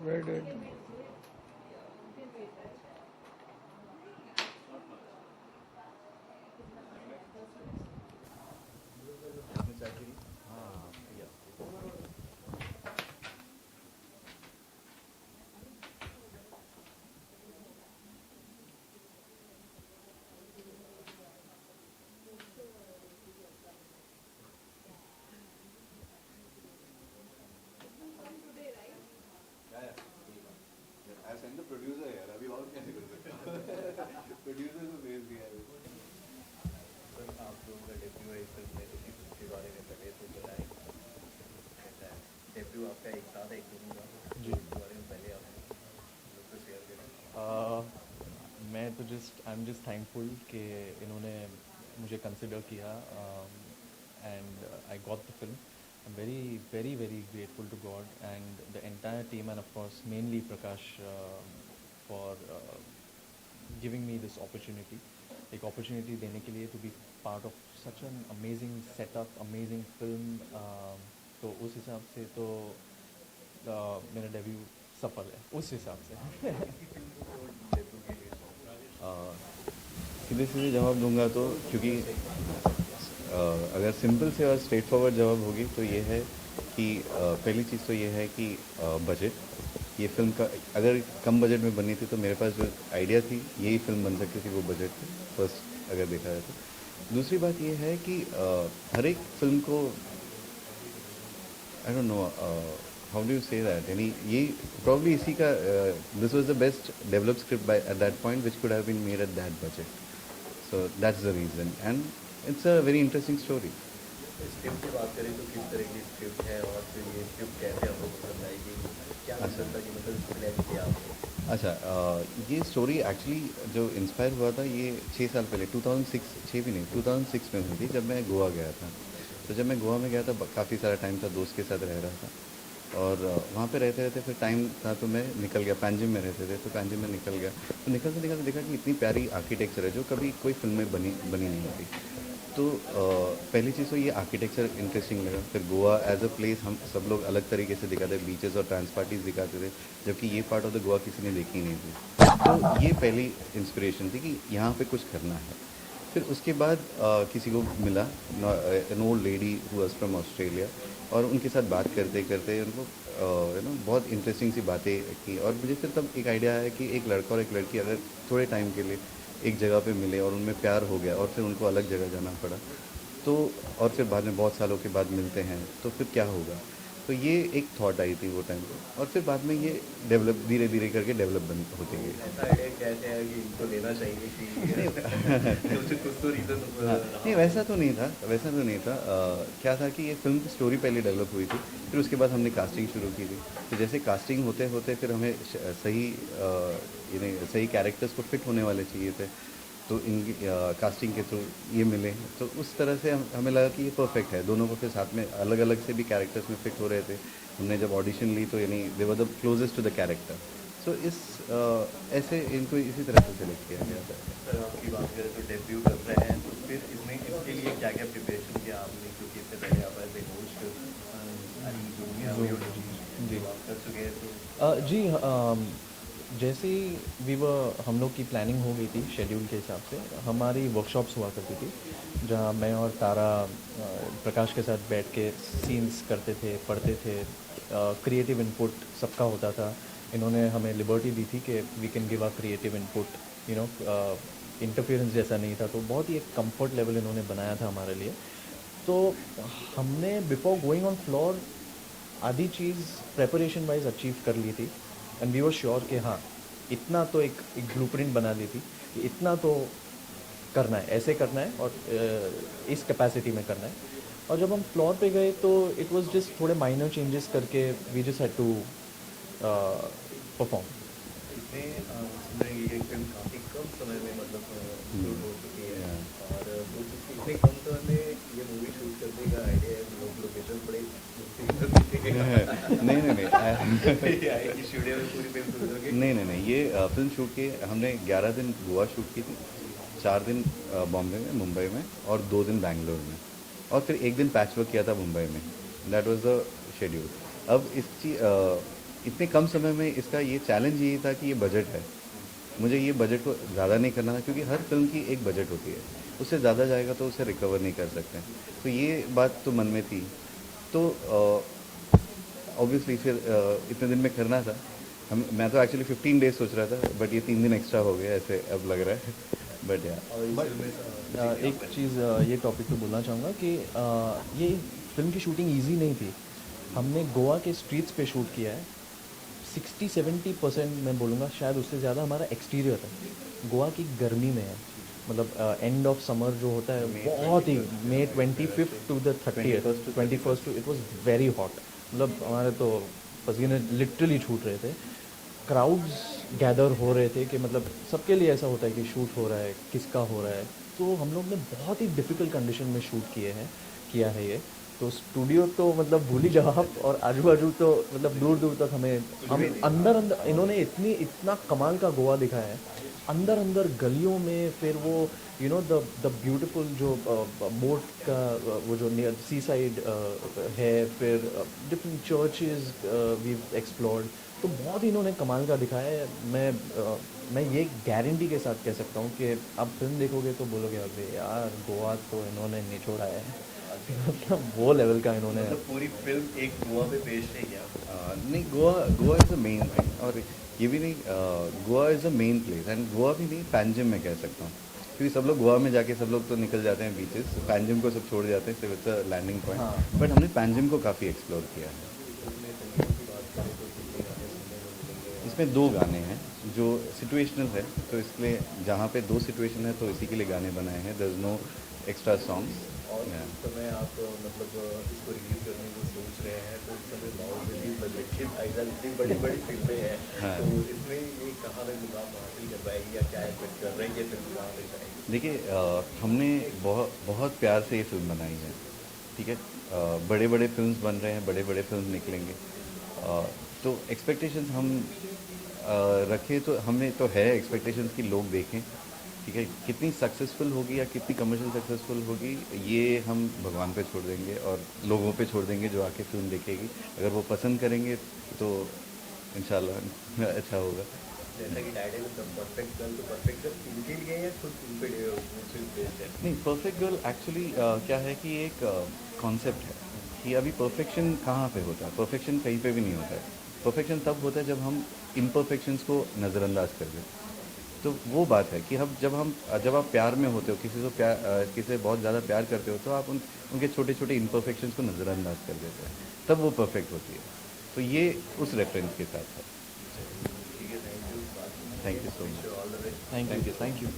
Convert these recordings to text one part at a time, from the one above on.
Very good. I sent the producer यार अभी और कैसे कर सकता प्रोड्यूसर को भेज दिया है सर आप लोगों का डेब्यू है इस फिल्म में, तो किस के बारे में पहले तो बताएं। कैसा है डेब्यू आपका? एक साथ एक फिल्म का जी। इसके बारे में पहले आप लोग को शेयर करें। मैं तो आई एम जस्ट थैंकफुल कि इन्होंने मुझे कंसिडर किया and I got the film. I'm very grateful to God and the entire team, and of course mainly Prakash for giving me this opportunity. एक opportunity देने के लिए to be part of such an amazing setup, amazing film. तो उस हिसाब से तो मेरा डेब्यू सफल है उस हिसाब से. सीधे सीधे जवाब दूंगा तो क्योंकि अगर सिंपल से और स्ट्रेट फॉरवर्ड जवाब होगी तो ये है कि पहली चीज़ तो ये है कि बजट. ये फिल्म का अगर कम बजट में बनी थी तो मेरे पास जो आइडिया थी यही फिल्म बन सकती थी, वो बजट थी फर्स्ट अगर देखा जाए तो. दूसरी बात ये है कि हर एक फिल्म को I don't know how do you say that, यानी ये प्रॉब्ली इसी का this was the best develop script by at that point which could have been made at that budget. So that's the reason and it's a very interesting story. Script की बात करें तो किस तरह की स्क्रिप्ट है और फिर ये स्क्रिप्ट कैसे आपको पसंद आएगी, क्या अच्छा. था कि मतलब प्लान किया आपने? अच्छा, ये स्टोरी एक्चुअली जो इंस्पायर हुआ था ये 6 साल पहले 2006 6 भी नहीं 2006 में हुई थी जब मैं गोवा गया था. तो जब मैं गोवा में गया था काफ़ी सारा टाइम था, दोस्त के साथ रह रहा था और वहाँ पे रहते रहते फिर टाइम था तो मैं निकल गया. पैंजिम में रहते थे तो पैंजिम में निकल गया. तो निकलते निकलते देखा कि इतनी प्यारी आर्किटेक्चर है जो कभी कोई फिल्म में बनी नहीं होती. तो पहली चीज़ तो ये आर्किटेक्चर इंटरेस्टिंग लगा. फिर गोवा एज अ प्लेस हम सब लोग अलग तरीके से दिखाते, बीचेस और ट्रांस पार्टीज दिखाते थे, जबकि ये पार्ट ऑफ द गोवा किसी ने देखी नहीं थी. तो ये पहली इंस्पिरेशन थी कि यहाँ पे कुछ करना है. फिर उसके बाद किसी को मिला, an old lady who was from Australia, और उनके साथ बात करते करते उनको बहुत इंटरेस्टिंग सी बातें की. और मुझे फिर तब एक आइडिया आया कि एक लड़का और एक लड़की अगर थोड़े टाइम के लिए एक जगह पे मिले और उनमें प्यार हो गया और फिर उनको अलग जगह जाना पड़ा तो, और फिर बाद में बहुत सालों के बाद मिलते हैं तो फिर क्या होगा. तो ये एक थॉट आई थी वो टाइम पे, और फिर बाद में ये डेवलप धीरे धीरे करके डेवलप होती गई. ऐसा आइडिया कैसे है कि इनको लेना चाहिए कि कुछ तो रीज़न नहीं वैसा तो नहीं था. क्या था कि ये फिल्म की स्टोरी पहले डेवलप हुई थी, फिर उसके बाद हमने कास्टिंग शुरू की थी. तो जैसे कास्टिंग होते होते फिर हमें सही कैरेक्टर्स को फिट होने वाले चाहिए थे, तो इन कास्टिंग के थ्रू ये मिले. तो उस तरह से हमें लगा कि ये परफेक्ट है. दोनों को फिर साथ में अलग अलग से भी कैरेक्टर्स में फिट हो रहे थे. हमने जब ऑडिशन ली तो यानी they were the closest to the character. So ऐसे इनको इसी तरह से सेलेक्ट किया गया था. सर आपकी बात करें तो डेब्यू कर रहे हैं तो फिर इसमें इसके लिए क्या क्या प्रिपरेशन किया आपने, क्योंकि इससे पहले आप एज ए होस्ट जी आप कर चुके हैं तो जी. जैसे ही हम लोग की प्लानिंग हो गई थी शेड्यूल के हिसाब से, हमारी वर्कशॉप्स हुआ करती थी जहाँ मैं और तारा प्रकाश के साथ बैठ के सीन्स करते थे, पढ़ते थे. क्रिएटिव इनपुट सबका होता था. इन्होंने हमें लिबर्टी दी थी कि we can give a creative input, interference जैसा नहीं था. तो बहुत ही एक कंफर्ट लेवल इन्होंने बनाया था हमारे लिए. तो हमने बिफोर गोइंग ऑन फ्लोर आधी चीज़ प्रेपरेशन वाइज अचीव कर ली थी. एंड वी वर श्योर कि हाँ इतना तो एक ब्लूप्रिंट बना दी थी कि इतना तो करना है, ऐसे करना है और इस कैपेसिटी में करना है. और जब हम फ्लोर पे गए तो इट वाज जस्ट थोड़े माइनर चेंजेस करके we just had to perform. इसमें सुंदर ये फिल्म काफ़ी कम समय में मतलब शूट हो चुकी है और हो चुकी इतने कम समय में ये मूवी शूट करने का आइडिया है. लोग लोकेशन बड़े नहीं ये फिल्म शूट की हमने 11 दिन गोवा शूट की थी, 4 दिन बॉम्बे में, मुंबई में और 2 दिन बैंगलोर में, और फिर 1 दिन पैच वर्क किया था मुंबई में. That was the schedule. अब इतने कम समय में इसका ये चैलेंज यही था कि ये बजट है, मुझे ये बजट को ज़्यादा नहीं करना था क्योंकि हर फिल्म की एक बजट होती है, उससे ज़्यादा जाएगा तो उसे रिकवर नहीं कर सकते। तो ये बात तो मन में थी। तो ऑब्वियसली फिर इतने दिन में करना था। हम मैं तो एक्चुअली 15 डेज सोच रहा था, बट ये 3 दिन एक्स्ट्रा हो गया ऐसे अब लग रहा है। बट या और इस फिल्म में एक चीज़ ये टॉपिक पे बोलना चाहूँगा कि ये फिल्म की शूटिंग इजी नहीं थी। हमने गोवा के स्ट्रीट्स पे शूट किया है। 60-70% मैं बोलूँगा, शायद उससे ज़्यादा हमारा एक्सटीरियर है। गोवा की गर्मी में है, मतलब एंड ऑफ समर जो होता है बहुत ही, May 25th to the 30th, 21st to, it was very hot. मतलब हमारे तो पसीने लिटरली छूट रहे थे। क्राउड्स गैदर हो रहे थे कि मतलब सबके लिए ऐसा होता है कि शूट हो रहा है, किसका हो रहा है। तो हम लोग ने बहुत ही डिफ़िकल्ट कंडीशन में शूट किया है ये। तो स्टूडियो तो मतलब भूल ही जाओ आप, और आजू बाजू तो मतलब दूर दूर तक हम अंदर अंदर इन्होंने इतना कमाल का गोवा दिखाया है। अंदर अंदर गलियों में, फिर वो द ब्यूटीफुल जो बोट का वो जो नियर सी साइड है, फिर डिफरेंट चर्चेज वी एक्सप्लोर्ड। तो बहुत ही इन्होंने कमाल का दिखाया है। मैं ये गारंटी के साथ कह सकता हूँ कि आप फिल्म देखोगे तो बोलोगे अरे यार गोवा तो इन्होंने निचोड़ा है। मतलब वो लेवल का इन्होंने। मतलब पूरी फिल्म एक गोवा पे पेश नहीं किया। नहीं, Goa Goa is a main thing. और ये भी नहीं, Goa is a main place, and Goa भी नहीं, पैंजिम मैं कह सकता हूँ। क्योंकि सब लोग गोवा में जाके सब लोग तो निकल जाते हैं बीचेस, पैंजिम को सब छोड़ जाते हैं, सिर्फ इट्स अ लैंडिंग हाँ। पॉइंट। बट हमने पैंजिम को काफ़ी एक्सप्लोर किया है। फिल्म में संगीत की बात करें तो कितने गाने सुनने को मिलेंगे इसमें 2 गाने हैं जो सिचुएशनल है, तो इसलिए जहाँ पे 2 सिचुएशन है तो इसी के लिए गाने बनाए हैं। There is no extra songs. और इस समय आप मतलब इसको रिलीज करने की सोच रहे हैं, तो इस समय बाहुबली, परीक्षित, आइडल, इतनी बड़ी बड़ी फिल्में हैं, हाँ। तो इसमें ये कहाँ तक मुकाम हासिल कर पाएगी या क्या एक्सपेक्ट कर रहे हैं ये फिल्म कहाँ तक जाएगी? देखिए, हमने बहुत बहुत प्यार से ये फिल्म बनाई है, ठीक है। बड़े बड़े फिल्म्स बन रहे हैं, बड़े बड़े फिल्म निकलेंगे। तो एक्सपेक्टेशंस हम रखें तो हमें तो है एक्सपेक्टेशंस कि लोग देखें, ठीक है। कितनी सक्सेसफुल होगी या कितनी कमर्शियल सक्सेसफुल होगी, ये हम भगवान पे छोड़ देंगे और लोगों पे छोड़ देंगे जो आके फिल्म देखेगी। अगर वो पसंद करेंगे तो इंशाल्लाह अच्छा होगा। जैसा कि टाइटल द परफेक्ट गर्ल, तो परफेक्ट गर्ल इनके लिए या खुद इन पे फिल्म बेस्ड है? नहीं, परफेक्ट गर्ल एक्चुअली क्या है कि एक कॉन्सेप्ट है कि अभी परफेक्शन कहाँ पे होता है, परफेक्शन कहीं पे भी नहीं होता है। परफेक्शन तब होता है जब हम इम्परफेक्शंस को नज़रअंदाज कर दें। तो वो बात है कि जब आप प्यार में होते हो, किसी से बहुत ज़्यादा प्यार करते हो, तो आप उनके छोटे छोटे इम्परफेक्शंस को नज़रअंदाज कर देते हैं, तब वो परफेक्ट होती है। तो ये उस रेफरेंस के साथ है। ठीक है, थैंक यू, बात thank you so much. All the best. Thank you, thank you.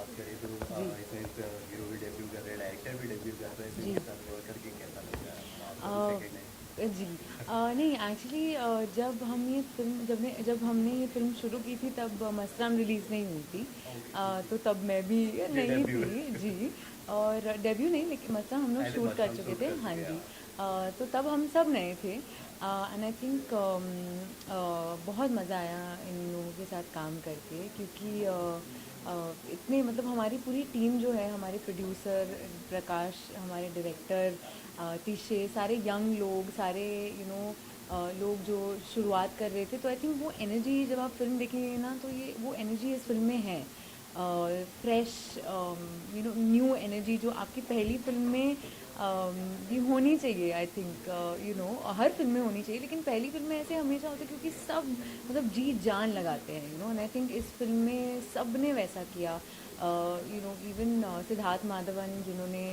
बात करें तो इसमें हीरो भी डेब्यू कर रहे हैं, डायरेक्टर भी डेब्यू कर रहे हैं, तो जी। इनके साथ वर्क करके कैसा लग रहा है आपको? सेकंड है जी नहीं एक्चुअली जब हम ये फिल्म जब हमने ये फिल्म शुरू की थी तब मसराम रिलीज़ नहीं हुई थी। तो तब मैं भी नहीं debut थी जी। और डेब्यू नहीं लेकिन मसराम हम लोग पहले शूट कर मसराम चुके shoot थे कर हाँ चुके जी। हैं। तो तब हम सब नए थे एंड आई थिंक बहुत मज़ा आया इन लोगों के साथ काम करके क्योंकि इतने मतलब हमारी पूरी टीम जो है हमारे प्रोड्यूसर प्रकाश, हमारे डायरेक्टर तिशे, सारे यंग लोग, सारे लोग जो शुरुआत कर रहे थे। तो आई थिंक वो एनर्जी जब आप फिल्म देखेंगे ना तो ये वो एनर्जी इस फिल्म में है। फ्रेश न्यू एनर्जी जो आपकी पहली फिल्म में ये होनी चाहिए। आई थिंक हर फिल्म में होनी चाहिए लेकिन पहली फिल्म में ऐसे हमेशा होता है क्योंकि सब मतलब जी जान लगाते हैं एंड आई थिंक इस फिल्म में सब ने वैसा किया। इवन सिद्धार्थ माधवन जिन्होंने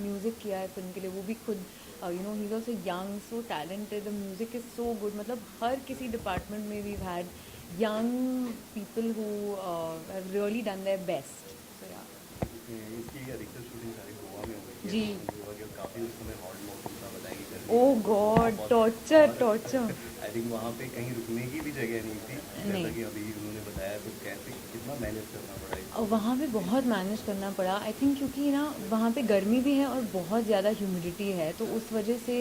म्यूज़िक किया है फिल्म के लिए वो भी खुद ही is also young, so talented, the music is so good. मतलब हर किसी डिपार्टमेंट में we had young people who have really done their best. So yeah. इसकी अधिकतर शूटिंग सारी गोवा में हो गई है। जी। गोवा के काफ़ी उस समय हॉट मौसम था, बताएगी गर्मी। Oh God, torture. I think वहाँ पे कहीं रुकने की भी जगह नहीं थी, नहीं। जैसा कि अभी उन्होंने बताया। तो कैसे कितना मैनेज करना पड़ा है? और वहाँ पे बहुत मैनेज करना पड़ा आई थिंक क्योंकि ना वहाँ पे गर्मी भी है और बहुत ज़्यादा ह्यूमिडिटी है तो उस वजह से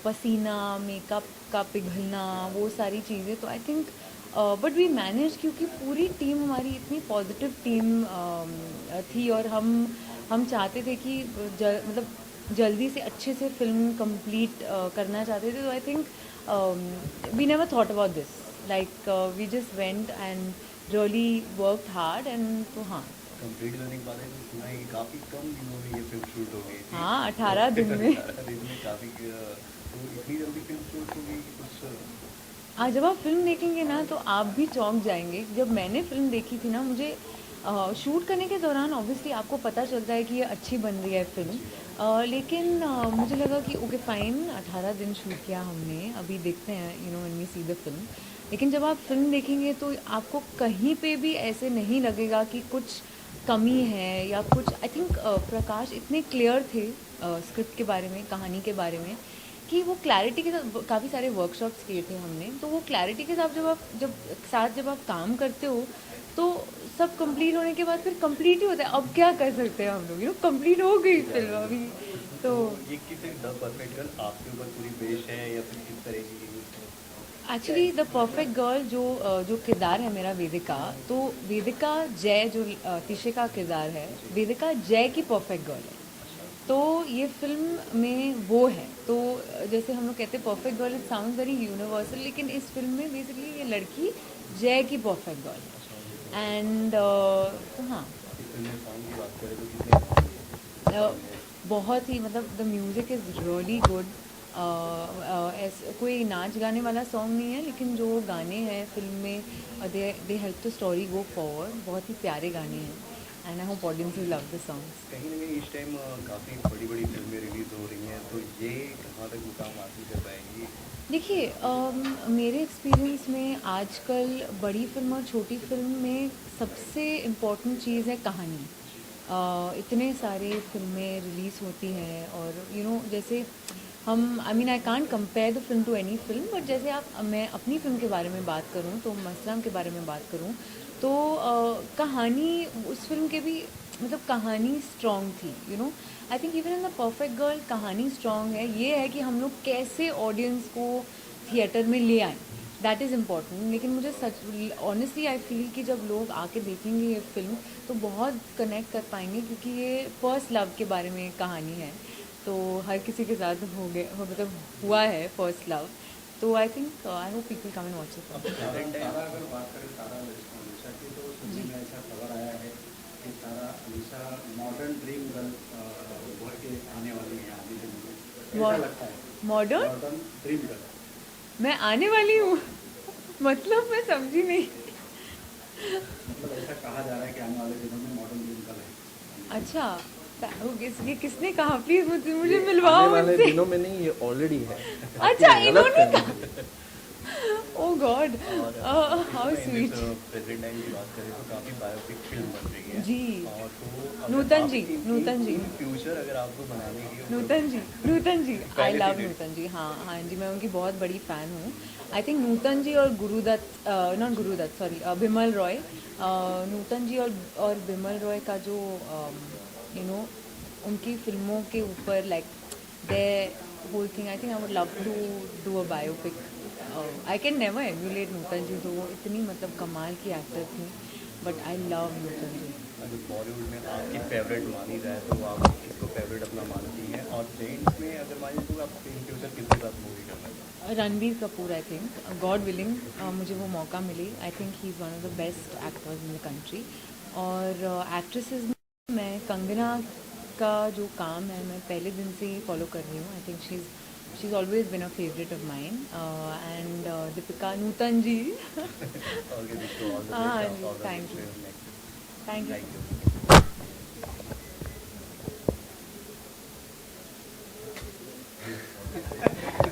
पसीना, मेकअप का पिघलना, वो सारी चीज़ें। तो I think but we manage क्योंकि पूरी टीम हमारी इतनी पॉजिटिव टीम थी और हम चाहते थे कि मतलब जल्दी से अच्छे से फिल्म कंप्लीट करना चाहते थे। तो I think we never thought about this like we just went and really worked hard and तो हाँ कंप्लीट करने के बाद मैंने सुना है कि काफ़ी कम दिनों में ये फिल्म शूट हो गई थी। हाँ 18 दिन में 18 दिन में काफ़ी तो इतनी जल्दी फिल्म शूट हो गई कि कुछ आज जब आप फिल्म देखेंगे ना तो आप भी चौंक जाएंगे। जब मैंने फिल्म देखी थी ना मुझे शूट करने के दौरान ऑब्वियसली आपको पता चलता है कि ये अच्छी बन रही है फिल्म लेकिन मुझे लगा कि ओके फाइन 18 दिन शूट किया हमने, अभी देखते हैं when we see the film. लेकिन जब आप फिल्म देखेंगे तो आपको कहीं पे भी ऐसे नहीं लगेगा कि कुछ कमी है या कुछ। आई थिंक प्रकाश इतने क्लियर थे स्क्रिप्ट के बारे में, कहानी के बारे में कि वो क्लैरिटी के साथ काफ़ी सारे वर्कशॉप्स किए थे हमने। तो वो क्लैरिटी के साथ जब आप काम करते हो तो सब कंप्लीट होने के बाद फिर कंप्लीट ही होता है। अब क्या कर सकते हैं हम लोग कंप्लीट हो गई फिल्म अभी तो। ये किसी द परफेक्ट गर्ल आपके ऊपर पूरी बेस्ड है या फिर किस तरह की? एक्चुअली द परफेक्ट गर्ल जो किरदार है मेरा वेदिका, तो वेदिका जय जो तिशे का किरदार है, वेदिका जय की परफेक्ट गर्ल है। तो ये फिल्म में वो है। तो जैसे हम लोग कहते हैं perfect girl, it sound very universal, लेकिन इस फिल्म में बेसिकली ये लड़की जय की परफेक्ट गर्ल है। एंड तो हाँ इस फिल्म में सॉन्ग की बात करें तो कितने बहुत ही मतलब the music is really good. कोई नाच गाने वाला सॉन्ग नहीं है लेकिन जो गाने हैं फिल्म में they help the story go forward. बहुत ही प्यारे गाने हैं and I hope audiences love the songs. कहीं ना कहीं इस टाइम काफ़ी बड़ी बड़ी फिल्में रिलीज हो रही हैं, तो ये कहाँ तक मुकाम हासिल कर पाएंगी? देखिए मेरे एक्सपीरियंस में आजकल बड़ी फिल्म और छोटी फिल्म में सबसे इम्पोर्टेंट चीज़ है कहानी। इतने सारे फिल्में रिलीज़ होती हैं और जैसे हम I can't compare the film to any film, but जैसे मैं अपनी फिल्म के बारे में बात करूं तो मसराम के बारे में बात करूं तो कहानी उस फिल्म के भी मतलब कहानी स्ट्रॉन्ग थी। I think even in the perfect girl कहानी स्ट्रॉन्ग है। ये है कि हम लोग कैसे ऑडियंस को थिएटर में ले आएँ, दैट इज़ इम्पॉर्टेंट। लेकिन मुझे सच ऑनेस्टली आई फील कि जब लोग आके देखेंगे ये फिल्म तो बहुत कनेक्ट कर पाएंगे क्योंकि ये फर्स्ट लव के बारे में कहानी है। तो हर किसी के साथ मतलब हुआ है फर्स्ट लव। तो I think I hope people come and watch it. अगर बात करें तारा अलीशा की तो सुनने में ऐसा खबर आया है कि तारा अलीशा मॉडर्न ड्रीम गर्ल उभर के आने वाली है आगे दिन में। ऐसा लगता है मॉडर्न ड्रीम गर्ल मैं आने वाली हूँ मतलब मैं समझी नहीं। मतलब ऐसा कहा जा रहा है कि आने वाले दिनों में मॉडर्न ड्रीम गर्ल है। अच्छा ये किसने कहा? प्लीज मुझे मिलवाओ आने वाले उनसे। दिनों में नहीं, ये ऑलरेडी है। अच्छा इन्होंने कहा oh God, how sweet. Present time की बात करें तो काफ़ी बायोपिक फिल्म बन रही है। जी। और तो अगर नूतन आप जी, नूतन जी। इन फ्यूचर अगर आपको बनाने की हो, नूतन जी, नूतन जी, आई पहले लव से नूतन जी। हाँ हाँ जी, मैं उनकी बहुत बड़ी फ़ैन हूँ। आई थिंक नूतन जी और गुरुदत्त, नॉट गुरुदत्त, सॉरी, बिमल रॉय। नूतन जी और बिमल रॉय का जो यू नो उनकी फिल्मों के ऊपर like they whole thing, I think I would love to do a biopic. I can never emulate Nutan ji, तो वो इतनी मतलब कमाल की एक्टर थी, बट आई लव नूतन जी। अगर बॉलीवुड में आपकी फेवरेट मानी जाए तो आप किसको फेवरेट अपना मानती हैं? और जेंट्स में अगर मानिए तो आप इन फ्यूचर किसके साथ मूवी करना चाहते Ranbir Kapoor, I think, God willing मुझे वो मौका मिले, I think he is one of the best actors in the country. और एक्ट्रेसेस में मैं कंगना का जो काम है मैं पहले दिन से ही फॉलो कर रही हूँ। I think she is always been a favourite of mine. And Deepika, Nutan ji. हैं? Okay, wish you all the हाँ बेस्ट जी, for the thank you, next. Thank you. Thank you.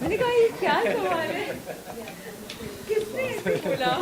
मैंने कहा ये क्या सवाल है, किसने ऐसे बोला?